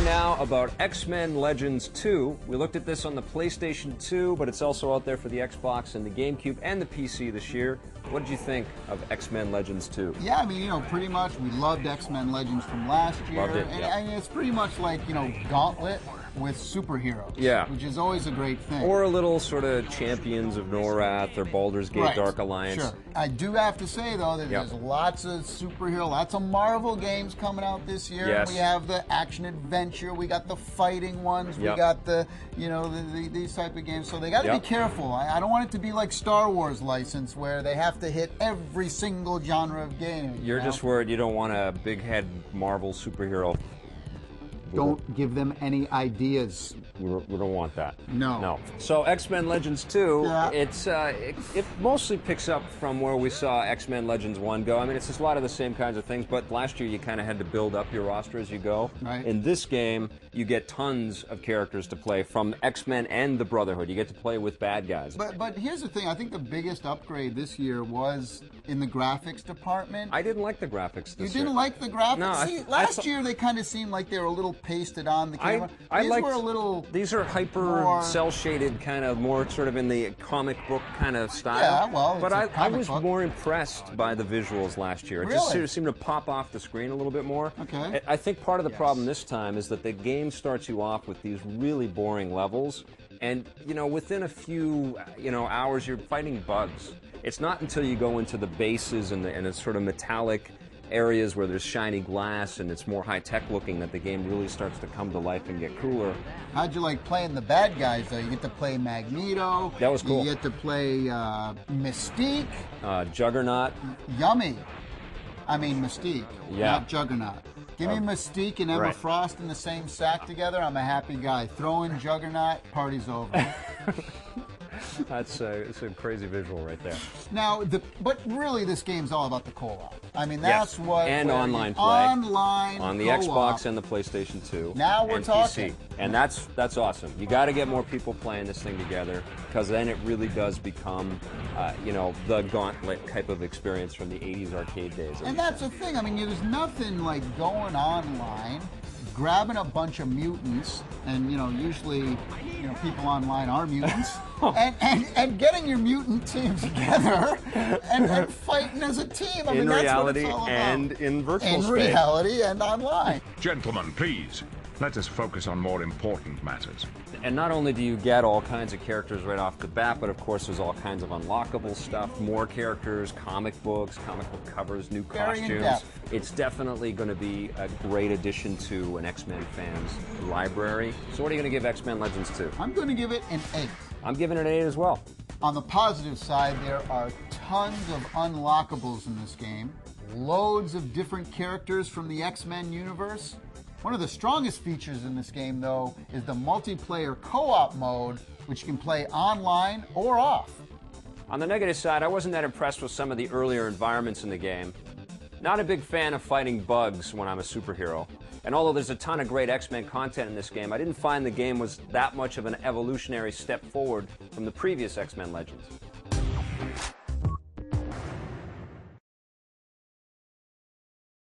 now about X-Men Legends 2. We looked at this on the PlayStation 2, but it's also out there for the Xbox and the GameCube and the PC this year. What did you think of X-Men Legends 2? Yeah, I mean, you know, pretty much we loved X-Men Legends from last year. Loved it, and yeah. I mean, it's pretty much like, you know, Gauntlet with superheroes. Yeah. Which is always a great thing. Or a little sort of Champions of Norath or Baldur's Gate Dark Alliance. Sure. I do have to say, though, that there's lots of superhero, lots of Marvel games coming out this year. Yes. We have the action-adventure, we got the fighting ones, we got the, you know, these type of games. So they got to be careful. I don't want it to be like Star Wars license where they have to hit every single genre of game. You're just worried you don't want a big-head Marvel superhero. Don't give them any ideas. We don't want that. No. No. So X-Men Legends 2, it mostly picks up from where we saw X-Men Legends 1 go. I mean, it's just a lot of the same kinds of things, but last year you kind of had to build up your roster as you go. Right. In this game, you get tons of characters to play from X-Men and the Brotherhood. You get to play with bad guys. But here's the thing. I think the biggest upgrade this year was in the graphics department. I didn't like the graphics this year. You didn't like the graphics? No. See, last year they kind of seemed like they were a little pasted on the camera. These are hyper cel-shaded, kind of more sort of in the comic book kind of style. Yeah, well, but I was more impressed by the visuals last year. It just seemed to pop off the screen a little bit more. Okay. I think part of the problem this time is that the game starts you off with these really boring levels, and you know, within a few hours you're fighting bugs. It's not until you go into the bases and the sort of metallic areas where there's shiny glass and it's more high-tech looking that the game really starts to come to life and get cooler. How'd you like playing the bad guys, though? You get to play Magneto. That was cool. You get to play Mystique. Juggernaut. Yummy. I mean, Mystique, not Juggernaut. Give me Mystique and Emma Frost in the same sack together, I'm a happy guy. Throw in Juggernaut, party's over. It's a crazy visual right there. Now, but really, this game's all about the co-op. I mean, that's what. And online play. Online on the co-op. Xbox and the PlayStation 2. Now we're talking. PC. And that's awesome. You got to get more people playing this thing together, because then it really does become, the Gauntlet type of experience from the '80s arcade days. And that's the thing. I mean, there's nothing like going online, grabbing a bunch of mutants, and usually, people online are mutants, and getting your mutant team together and fighting as a team. I mean, that's reality what it's all about. and in virtual space. In reality and online. Gentlemen, please, let us focus on more important matters. And not only do you get all kinds of characters right off the bat, but of course there's all kinds of unlockable stuff, more characters, comic books, comic book covers, new costumes. It's definitely going to be a great addition to an X-Men fan's library. So what are you going to give X-Men Legends 2? I'm going to give it an 8. I'm giving it an 8 as well. On the positive side, there are tons of unlockables in this game, loads of different characters from the X-Men universe. One of the strongest features in this game, though, is the multiplayer co-op mode, which you can play online or off. On the negative side, I wasn't that impressed with some of the earlier environments in the game. Not a big fan of fighting bugs when I'm a superhero. And although there's a ton of great X-Men content in this game, I didn't find the game was that much of an evolutionary step forward from the previous X-Men Legends.